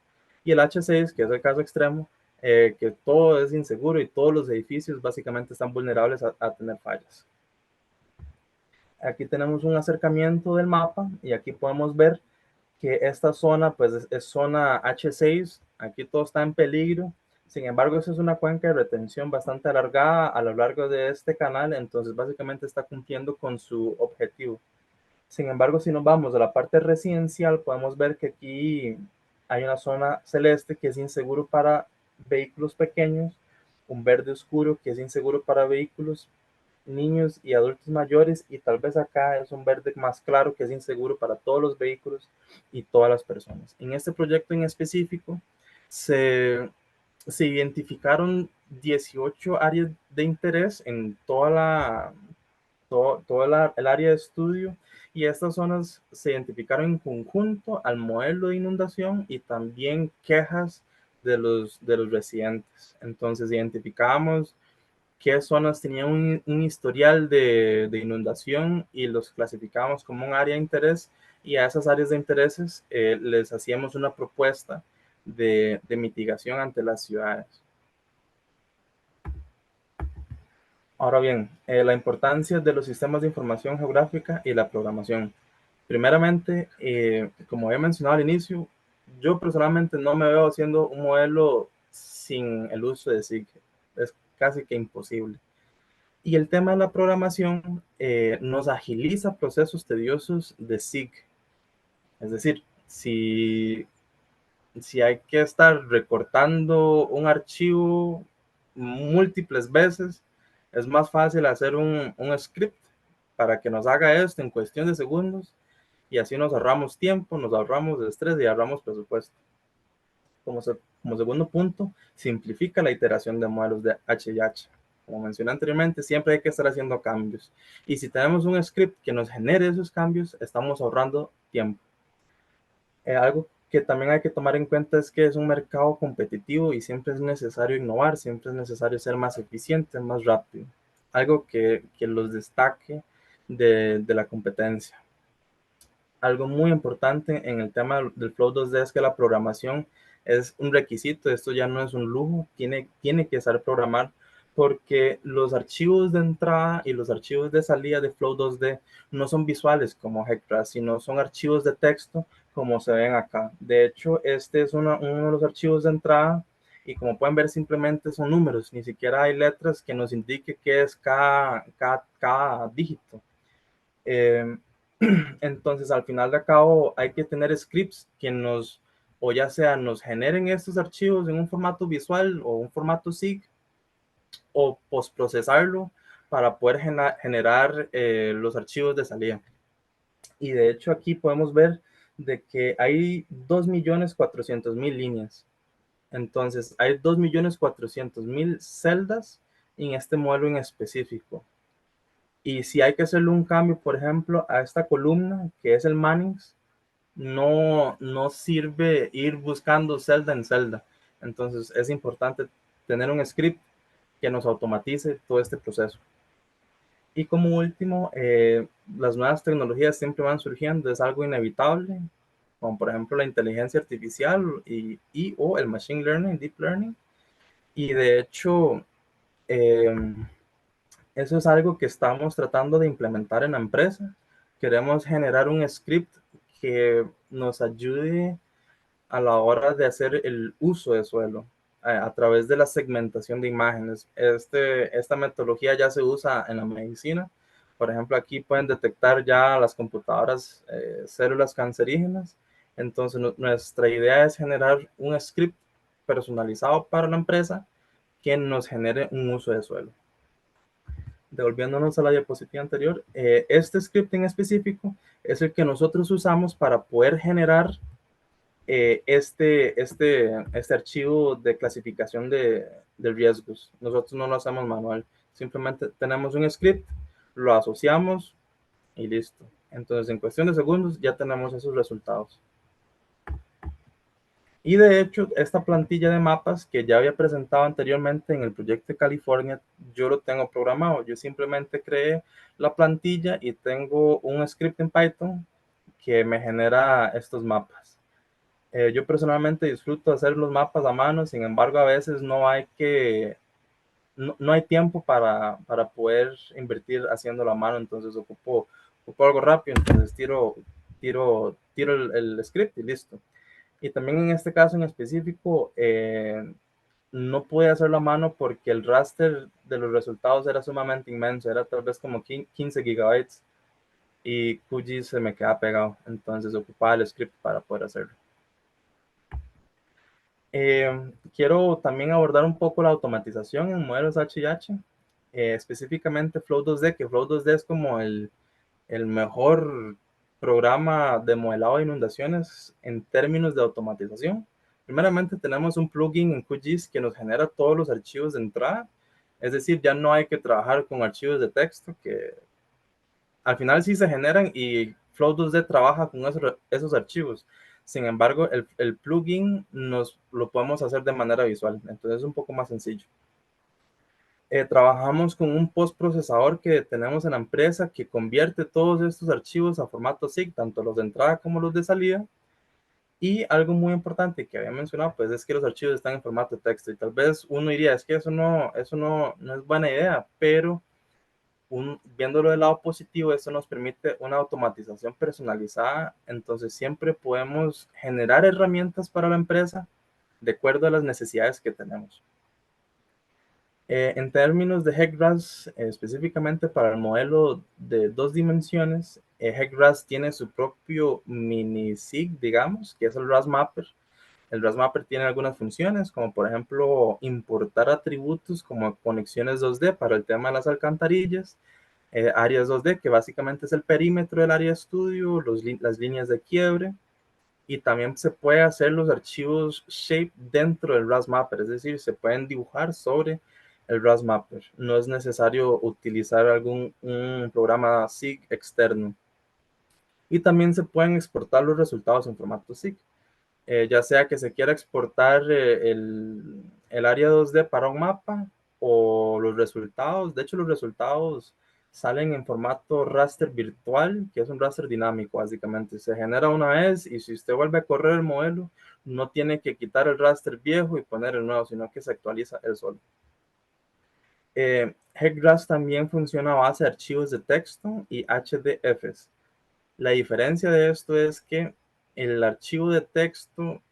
Y el H6, que es el caso extremo, que todo es inseguro y todos los edificios básicamente están vulnerables a tener fallas. Aquí tenemos un acercamiento del mapa y aquí podemos ver que esta zona pues es zona H6, aquí todo está en peligro. Sin embargo, esa es una cuenca de retención bastante alargada a lo largo de este canal, entonces básicamente está cumpliendo con su objetivo. Sin embargo, si nos vamos a la parte residencial, podemos ver que aquí hay una zona celeste que es inseguro para vehículos pequeños, un verde oscuro que es inseguro para vehículos, niños y adultos mayores, y tal vez acá es un verde más claro que es inseguro para todos los vehículos y todas las personas. En este proyecto en específico se identificaron 18 áreas de interés en todo el área de estudio, y estas zonas se identificaron en conjunto al modelo de inundación y también quejas de los residentes. Entonces identificamos qué zonas tenían un historial de inundación y los clasificamos como un área de interés, y a esas áreas de intereses les hacíamos una propuesta de mitigación ante las ciudades. Ahora bien, la importancia de los sistemas de información geográfica y la programación. Primeramente, como había mencionado al inicio, yo personalmente no me veo haciendo un modelo sin el uso de SIG. Es casi que imposible. Y el tema de la programación nos agiliza procesos tediosos de SIG. Es decir, si hay que estar recortando un archivo múltiples veces, es más fácil hacer un script para que nos haga esto en cuestión de segundos, y así nos ahorramos tiempo, nos ahorramos estrés y ahorramos presupuesto. Como segundo punto, simplifica la iteración de modelos de H&H. Como mencioné anteriormente, siempre hay que estar haciendo cambios. Y si tenemos un script que nos genere esos cambios, estamos ahorrando tiempo. Algo que también hay que tomar en cuenta es que es un mercado competitivo y siempre es necesario innovar, siempre es necesario ser más eficiente, más rápido. Algo que los destaque de la competencia. Algo muy importante en el tema del Flow 2D es que la programación es un requisito. Esto ya no es un lujo, tiene que saber programar, porque los archivos de entrada y los archivos de salida de Flow 2D no son visuales como Hectra, sino son archivos de texto como se ven acá. De hecho, este es uno de los archivos de entrada, y como pueden ver simplemente son números, ni siquiera hay letras que nos indique qué es cada dígito. Entonces, al final de cabo, hay que tener scripts que o ya sea nos generen estos archivos en un formato visual o un formato SIG, o postprocesarlo para poder generar los archivos de salida. Y de hecho aquí podemos ver de que hay 2.400.000 líneas. Entonces, hay 2.400.000 celdas en este modelo en específico. Y si hay que hacerle un cambio, por ejemplo, a esta columna, que es el Mannings, no sirve ir buscando celda en celda. Entonces es importante tener un script que nos automatice todo este proceso. Y como último, las nuevas tecnologías siempre van surgiendo, es algo inevitable, como por ejemplo la inteligencia artificial o el machine learning, deep learning. Y de hecho, eso es algo que estamos tratando de implementar en la empresa. Queremos generar un script que nos ayude a la hora de hacer el uso de suelo a través de la segmentación de imágenes. Esta metodología ya se usa en la medicina. Por ejemplo, aquí pueden detectar ya las computadoras células cancerígenas. Entonces, nuestra idea es generar un script personalizado para la empresa que nos genere un uso de suelo. Devolviéndonos a la diapositiva anterior, este script en específico es el que nosotros usamos para poder generar este archivo de clasificación de riesgos. Nosotros no lo hacemos manual, simplemente tenemos un script, lo asociamos y listo. Entonces, en cuestión de segundos ya tenemos esos resultados. Y de hecho, esta plantilla de mapas que ya había presentado anteriormente en el proyecto de California, yo lo tengo programado. Yo simplemente creé la plantilla y tengo un script en Python que me genera estos mapas. Yo personalmente disfruto hacer los mapas a mano, sin embargo, a veces no hay tiempo para poder invertir haciendo a mano, entonces ocupo algo rápido, entonces tiro el script y listo. Y también en este caso en específico, no pude hacerlo a mano porque el raster de los resultados era sumamente inmenso, era tal vez como 15 gigabytes y QGIS se me queda pegado, entonces ocupaba el script para poder hacerlo. Quiero también abordar un poco la automatización en modelos H&H, específicamente Flow 2D, que Flow 2D es como el mejor programa de modelado de inundaciones en términos de automatización. Primeramente tenemos un plugin en QGIS que nos genera todos los archivos de entrada, es decir, ya no hay que trabajar con archivos de texto que al final sí se generan y Flow 2D trabaja con esos archivos. Sin embargo, el plugin nos lo podemos hacer de manera visual, entonces es un poco más sencillo. Trabajamos con un postprocesador que tenemos en la empresa que convierte todos estos archivos a formato SIG, tanto los de entrada como los de salida. Y algo muy importante que había mencionado, pues es que los archivos están en formato de texto. Y tal vez uno diría, es que eso no es buena idea, pero viéndolo del lado positivo, eso nos permite una automatización personalizada. Entonces siempre podemos generar herramientas para la empresa de acuerdo a las necesidades que tenemos. En términos de HEC-RAS, específicamente para el modelo de 2 dimensiones, HEC-RAS tiene su propio mini-SIG, digamos, que es el RAS Mapper. El RAS Mapper tiene algunas funciones, como por ejemplo importar atributos como conexiones 2D para el tema de las alcantarillas, áreas 2D, que básicamente es el perímetro del área de estudio, las líneas de quiebre, y también se puede hacer los archivos shape dentro del RAS Mapper, es decir, se pueden dibujar sobre el RAS Mapper. No es necesario utilizar un programa SIG externo. Y también se pueden exportar los resultados en formato SIG. Ya sea que se quiera exportar el área 2D para un mapa o los resultados. De hecho, los resultados salen en formato raster virtual, que es un raster dinámico, básicamente. Se genera una vez y si usted vuelve a correr el modelo, no tiene que quitar el raster viejo y poner el nuevo, sino que se actualiza el solo. HEC-RAS también funciona a base de archivos de texto y HDFs. La diferencia de esto es que el archivo de texto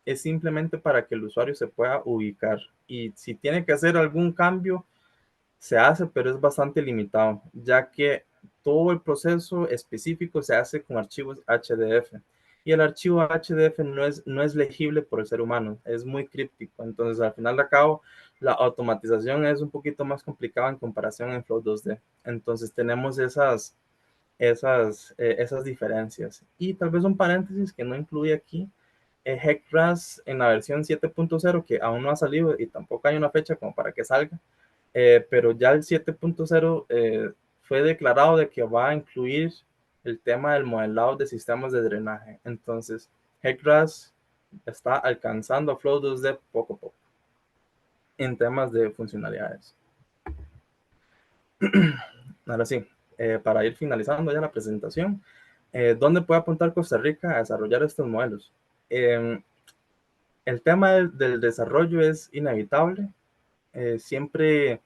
es simplemente para que el usuario se pueda ubicar y si tiene que hacer algún cambio, se hace, pero es bastante limitado, ya que todo el proceso específico se hace con archivos HDF y el archivo HDF no es legible por el ser humano, es muy críptico, entonces al final de cabo la automatización es un poquito más complicada en comparación en Flow 2D, entonces tenemos esas diferencias. Y tal vez un paréntesis que no incluye aquí, HEC-RAS en la versión 7.0, que aún no ha salido y tampoco hay una fecha como para que salga, pero ya el 7.0 fue declarado de que va a incluir el tema del modelado de sistemas de drenaje. Entonces, HEC-RAS está alcanzando a Flow 2D poco a poco en temas de funcionalidades. Ahora sí, para ir finalizando ya la presentación, ¿dónde puede apuntar Costa Rica a desarrollar estos modelos? El tema del desarrollo es inevitable. Siempre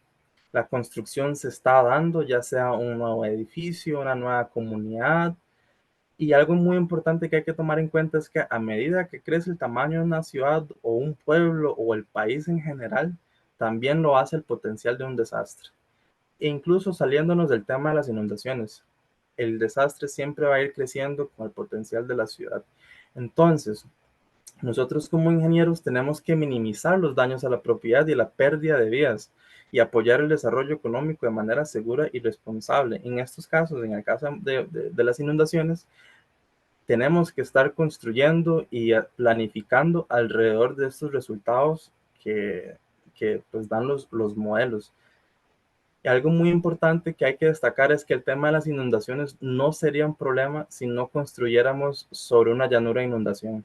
la construcción se está dando, ya sea un nuevo edificio, una nueva comunidad. Y algo muy importante que hay que tomar en cuenta es que a medida que crece el tamaño de una ciudad o un pueblo o el país en general, también lo hace el potencial de un desastre. E incluso saliéndonos del tema de las inundaciones, el desastre siempre va a ir creciendo con el potencial de la ciudad. Entonces, nosotros como ingenieros tenemos que minimizar los daños a la propiedad y la pérdida de vidas y apoyar el desarrollo económico de manera segura y responsable. En estos casos, en el caso de las inundaciones, tenemos que estar construyendo y planificando alrededor de estos resultados que pues dan los modelos. Y algo muy importante que hay que destacar es que el tema de las inundaciones no sería un problema si no construyéramos sobre una llanura de inundación.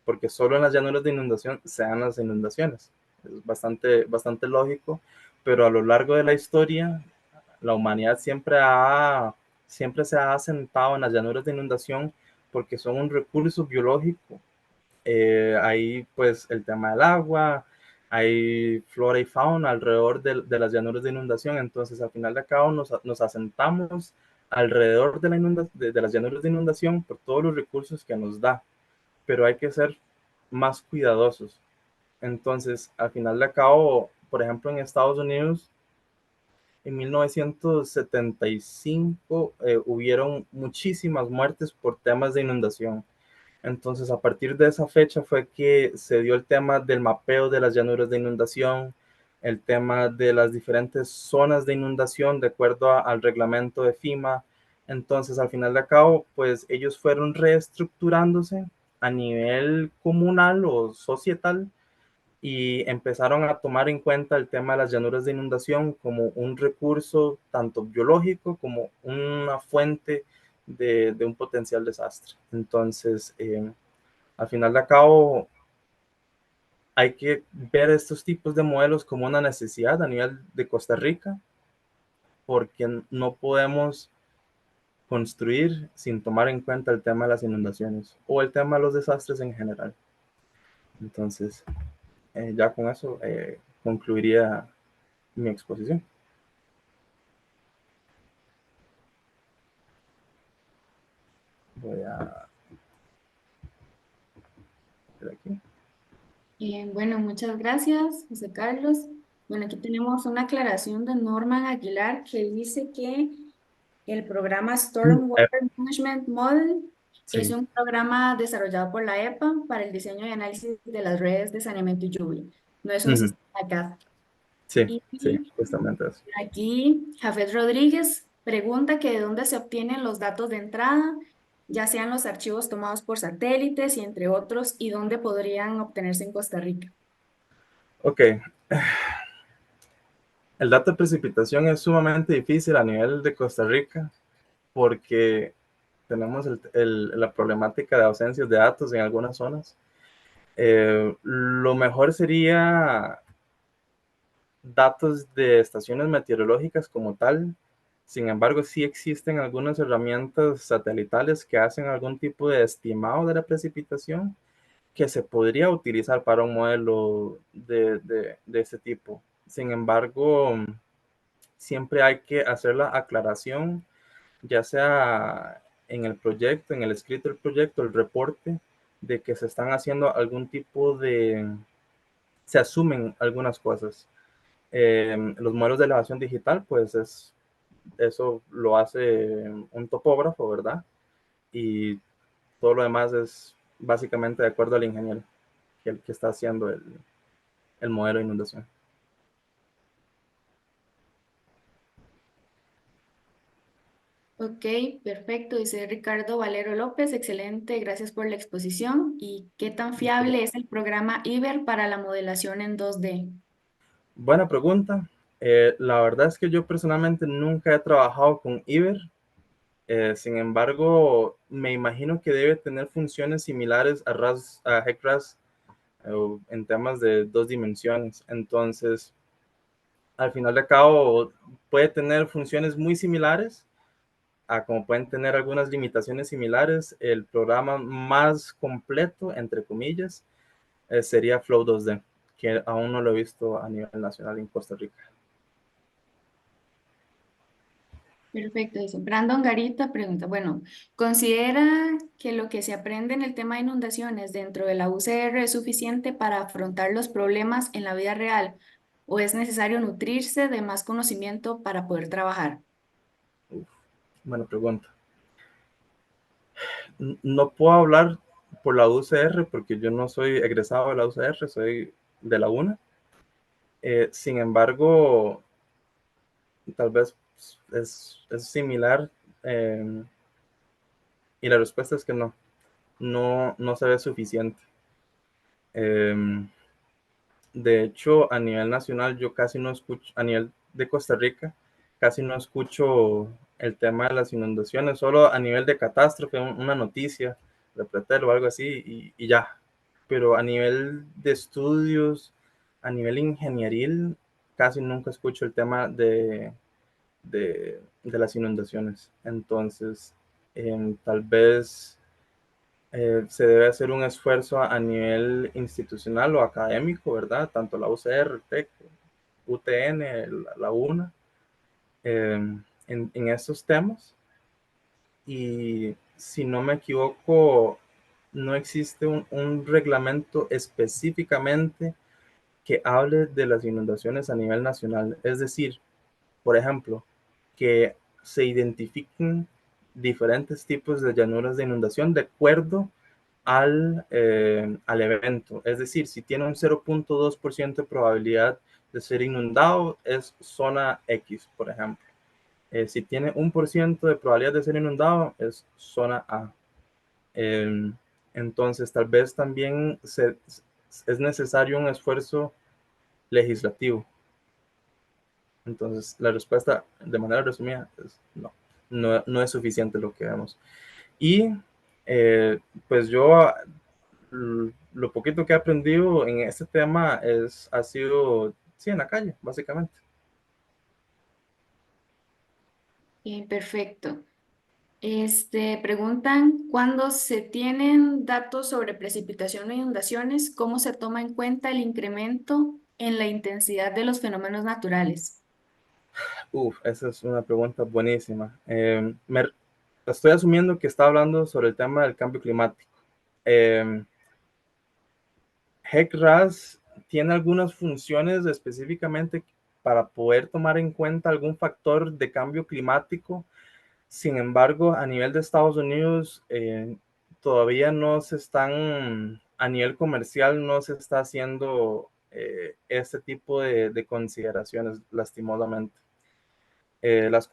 porque solo en las llanuras de inundación se dan las inundaciones. Es bastante lógico, pero a lo largo de la historia, la humanidad siempre se ha asentado en las llanuras de inundación porque son un recurso biológico. Hay pues el tema del agua, hay flora y fauna alrededor de las llanuras de inundación, entonces al final de cabo nos asentamos alrededor de las llanuras de inundación por todos los recursos que nos da, pero hay que ser más cuidadosos. Entonces, al final de cabo, por ejemplo, en Estados Unidos, en 1975 hubieron muchísimas muertes por temas de inundación. Entonces, a partir de esa fecha fue que se dio el tema del mapeo de las llanuras de inundación, el tema de las diferentes zonas de inundación de acuerdo al reglamento de FEMA. Entonces, al final de cabo, pues ellos fueron reestructurándose a nivel comunal o societal y empezaron a tomar en cuenta el tema de las llanuras de inundación como un recurso tanto biológico como una fuente de un potencial desastre. Entonces, al final de cabo, hay que ver estos tipos de modelos como una necesidad a nivel de Costa Rica, porque no podemos construir sin tomar en cuenta el tema de las inundaciones o el tema de los desastres en general. Entonces, ya con eso concluiría mi exposición. Voy a ver aquí. Bueno, muchas gracias, José Carlos. Bueno, aquí tenemos una aclaración de Norman Aguilar que dice que el programa Stormwater Management Model es Sí. un programa desarrollado por la EPA para el diseño y análisis de las redes de saneamiento y lluvia. No es un Ujú. sistema CAD. Sí, Y sí, justamente eso. aquí Jafet Rodríguez pregunta que de dónde se obtienen los datos de entrada, ya sean los archivos tomados por satélites y entre otros, y dónde podrían obtenerse en Costa Rica. Ok, el dato de precipitación es sumamente difícil a nivel de Costa Rica porque tenemos la problemática de ausencias de datos en algunas zonas. Lo mejor sería datos de estaciones meteorológicas como tal. Sin embargo, sí existen algunas herramientas satelitales que hacen algún tipo de estimado de la precipitación que se podría utilizar para un modelo de ese tipo. Sin embargo, siempre hay que hacer la aclaración, ya sea en el proyecto, en el escrito del proyecto, el reporte, de que se están haciendo algún tipo se asumen algunas cosas. Los modelos de elevación digital, pues eso lo hace un topógrafo, ¿verdad? Y todo lo demás es básicamente de acuerdo al ingeniero que está haciendo el modelo de inundación. Ok, perfecto, dice Ricardo Valero López, excelente, gracias por la exposición. ¿Y qué tan fiable es el programa IBER para la modelación en 2D? Buena pregunta. La verdad es que yo personalmente nunca he trabajado con Iber. Sin embargo, me imagino que debe tener funciones similares a HEC-RAS en temas de 2 dimensiones. Entonces, al final de cabo, puede tener funciones muy similares, a como pueden tener algunas limitaciones similares. El programa más completo, entre comillas, sería Flow 2D, que aún no lo he visto a nivel nacional en Costa Rica. Perfecto, dice Brandon Garita pregunta, bueno, ¿considera que lo que se aprende en el tema de inundaciones dentro de la UCR es suficiente para afrontar los problemas en la vida real o es necesario nutrirse de más conocimiento para poder trabajar? Uf, buena pregunta. No puedo hablar por la UCR porque yo no soy egresado de la UCR, soy de la UNA. Sin embargo, tal vez es similar, y la respuesta es que no se ve suficiente. De hecho, a nivel nacional, yo casi no escucho, a nivel de Costa Rica, casi no escucho el tema de las inundaciones, solo a nivel de catástrofe, una noticia de Pretel o algo así, y ya. pero a nivel de estudios, a nivel ingenieril, casi nunca escucho el tema de las inundaciones. Entonces, tal vez se debe hacer un esfuerzo a nivel institucional o académico, ¿verdad? Tanto la UCR, el TEC, UTN, la UNA, en estos temas. Y si no me equivoco, no existe un reglamento específicamente que hable de las inundaciones a nivel nacional. Es decir, por ejemplo, que se identifiquen diferentes tipos de llanuras de inundación de acuerdo al evento. Es decir, si tiene un 0.2% de probabilidad de ser inundado, es zona X, por ejemplo. Si tiene 1% de probabilidad de ser inundado, es zona A. Eh, entonces, tal vez también es necesario un esfuerzo legislativo. Entonces, la respuesta, de manera resumida, es no. No es suficiente lo que vemos. Y pues yo, lo poquito que he aprendido en este tema ha sido, sí, en la calle, básicamente. Perfecto. Preguntan, ¿cuándo se tienen datos sobre precipitación e inundaciones, cómo se toma en cuenta el incremento en la intensidad de los fenómenos naturales? Esa es una pregunta buenísima. Estoy asumiendo que está hablando sobre el tema del cambio climático. HEC-RAS tiene algunas funciones específicamente para poder tomar en cuenta algún factor de cambio climático. Sin embargo, a nivel de Estados Unidos, todavía no se están, a nivel comercial, no se está haciendo este tipo de consideraciones, lastimosamente. Las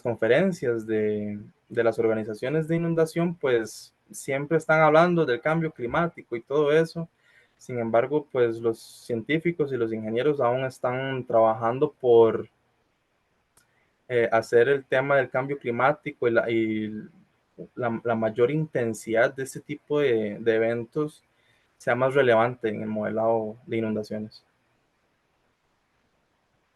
conferencias de las organizaciones de inundación, pues siempre están hablando del cambio climático y todo eso. Sin embargo, pues los científicos y los ingenieros aún están trabajando por hacer el tema del cambio climático y la mayor intensidad de este tipo de eventos sea más relevante en el modelado de inundaciones.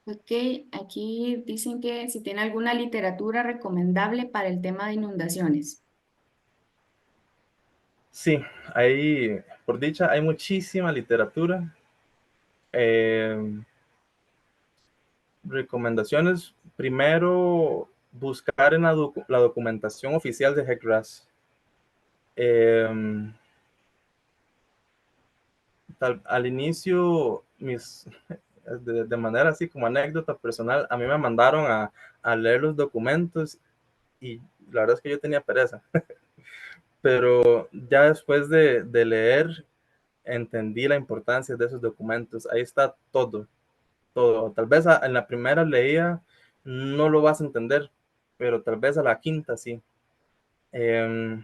Ok, aquí dicen que si tiene alguna literatura recomendable para el tema de inundaciones. Sí, por dicha, hay muchísima literatura. Eh, Recomendaciones, primero buscar en la documentación oficial de HEC-RAS. Al inicio, de manera así como anécdota personal, a mí me mandaron a leer los documentos y la verdad es que yo tenía pereza, pero ya después de leer entendí la importancia de esos documentos. Ahí está todo, todo. Tal vez en la primera leía no lo vas a entender, pero tal vez a la quinta sí. Eh,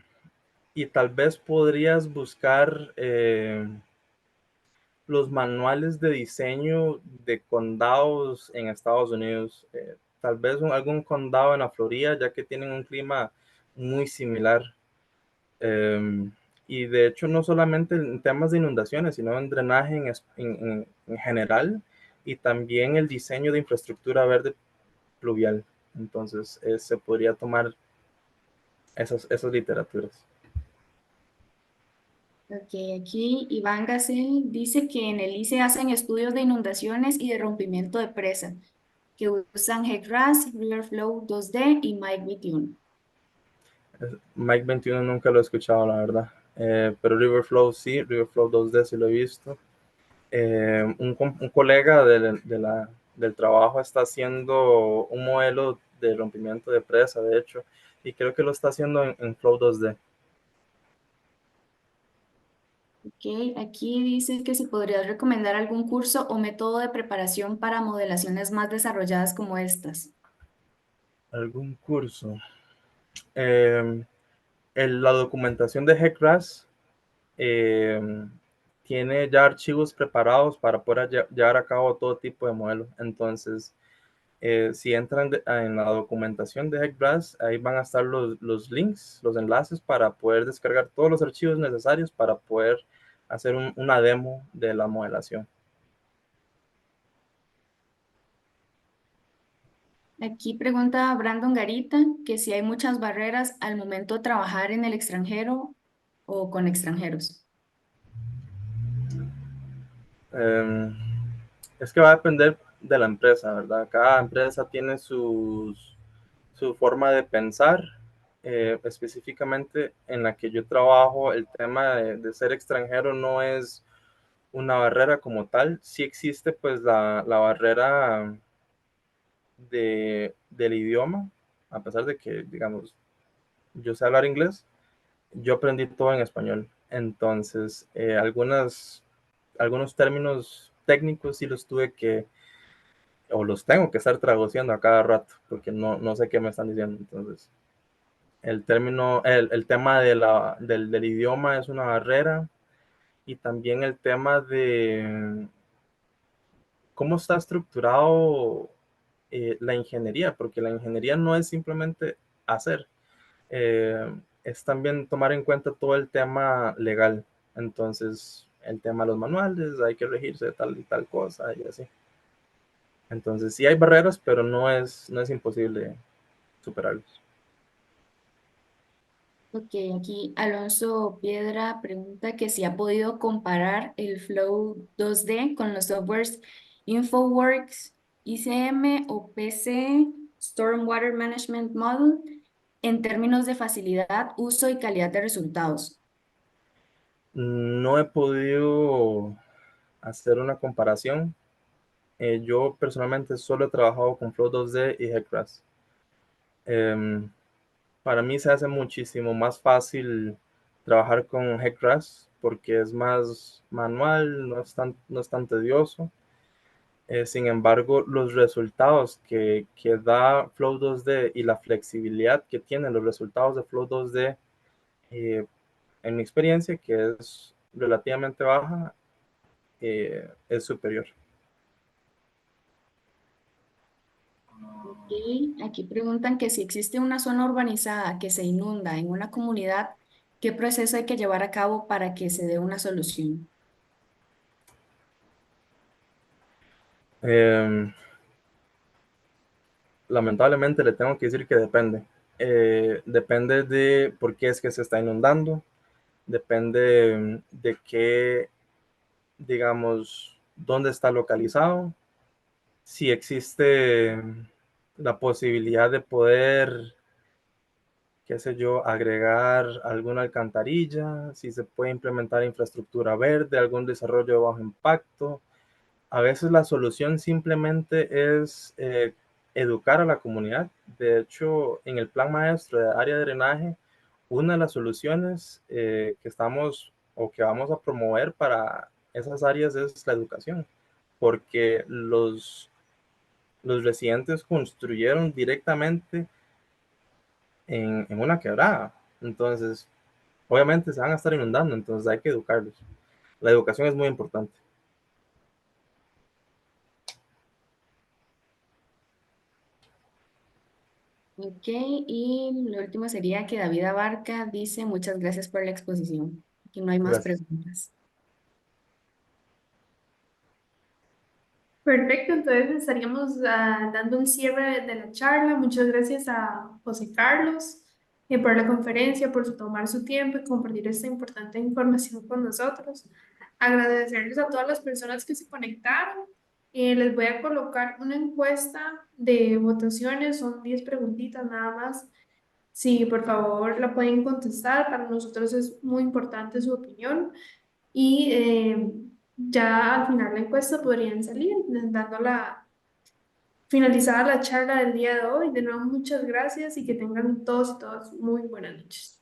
y tal vez podrías buscar los manuales de diseño de condados en Estados Unidos. Tal vez algún condado en la Florida, ya que tienen un clima muy similar. Eh, y de hecho, no solamente en temas de inundaciones, sino en drenaje en general y también el diseño de infraestructura verde pluvial. Entonces, se podría tomar esas literaturas. Ok, aquí Iván Gacel dice que en el ICE hacen estudios de inundaciones y de rompimiento de presa, que usan HEC-RAS, Riverflow 2D y Mike 21. Mike 21 nunca lo he escuchado, la verdad. Pero Riverflow sí, Riverflow 2D sí lo he visto. Un colega del trabajo está haciendo un modelo de rompimiento de presa, de hecho, y creo que lo está haciendo en Flow 2D. Ok, aquí dice que si podrías recomendar algún curso o método de preparación para modelaciones más desarrolladas como estas. ¿Algún curso? Eh, la documentación de HEC-RAS tiene ya archivos preparados para poder llevar a cabo todo tipo de modelos. Entonces, si entran en la documentación de HEC-RAS, ahí van a estar los links, los enlaces para poder descargar todos los archivos necesarios para poder hacer una demo de la modelación. Aquí pregunta Brandon Garita que si hay muchas barreras al momento de trabajar en el extranjero o con extranjeros. Es que va a depender de la empresa, ¿verdad? Cada empresa tiene su forma de pensar. Específicamente en la que yo trabajo, el tema de ser extranjero no es una barrera como tal. Sí existe pues la barrera del idioma, a pesar de que, digamos, yo sé hablar inglés, yo aprendí todo en español. Entonces, algunos términos técnicos sí los tuve que, o los tengo que estar traduciendo a cada rato, porque no sé qué me están diciendo. Entonces, el tema del idioma es una barrera, y también el tema de cómo está estructurado la ingeniería, porque la ingeniería no es simplemente hacer, es también tomar en cuenta todo el tema legal. Entonces, el tema de los manuales, hay que regirse de tal y tal cosa y así. Entonces, sí hay barreras, pero no es imposible superarlos. Ok, aquí Alonso Piedra pregunta que si ha podido comparar el Flow 2D con los softwares InfoWorks, ICM o PC, Stormwater Management Model, en términos de facilidad, uso y calidad de resultados. No he podido hacer una comparación. Yo personalmente solo he trabajado con Flow 2D y HECRAS. Em, para mí se hace muchísimo más fácil trabajar con HECRAS porque es más manual, no es tan tedioso. Sin embargo, los resultados que da Flow 2D y la flexibilidad que tienen los resultados de Flow 2D, eh, en mi experiencia, que es relativamente baja, es superior. Y aquí preguntan que si existe una zona urbanizada que se inunda en una comunidad, ¿qué proceso hay que llevar a cabo para que se dé una solución? Eh, Lamentablemente le tengo que decir que depende. Depende de por qué es que se está inundando, depende de qué, digamos, dónde está localizado, si existe la posibilidad de poder, qué sé yo, agregar alguna alcantarilla, si se puede implementar infraestructura verde, algún desarrollo de bajo impacto. A veces la solución simplemente es educar a la comunidad. De hecho, en el plan maestro de área de drenaje, una de las soluciones que estamos o que vamos a promover para esas áreas es la educación, porque los residentes construyeron directamente en una quebrada. Entonces, obviamente se van a estar inundando, entonces hay que educarlos. La educación es muy importante. Ok, y lo último sería que David Abarca dice muchas gracias por la exposición. Aquí no hay más Gracias. preguntas. Perfecto, entonces estaríamos dando un cierre de la charla. Muchas gracias a José Carlos por la conferencia, por tomar su tiempo y compartir esta importante información con nosotros. Agradecerles a todas las personas que se conectaron. Les voy a colocar una encuesta de votaciones, son 10 preguntitas nada más. Sí, por favor, la pueden contestar. Para nosotros es muy importante su opinión. Y ya al final de la encuesta podrían salir dando la finalizada la charla del día de hoy. De nuevo, muchas gracias y que tengan todos y todas muy buenas noches.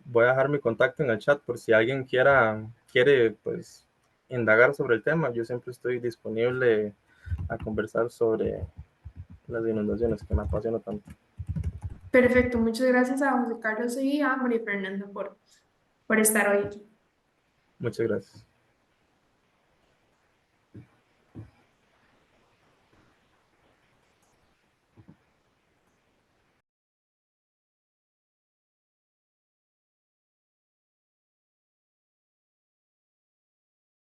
Voy a dejar mi contacto en el chat por si alguien quiere pues indagar sobre el tema. Yo siempre estoy disponible a conversar sobre las inundaciones que me apasiona tanto. Perfecto, muchas gracias a José Carlos y a María Fernanda por estar hoy aquí. Muchas gracias.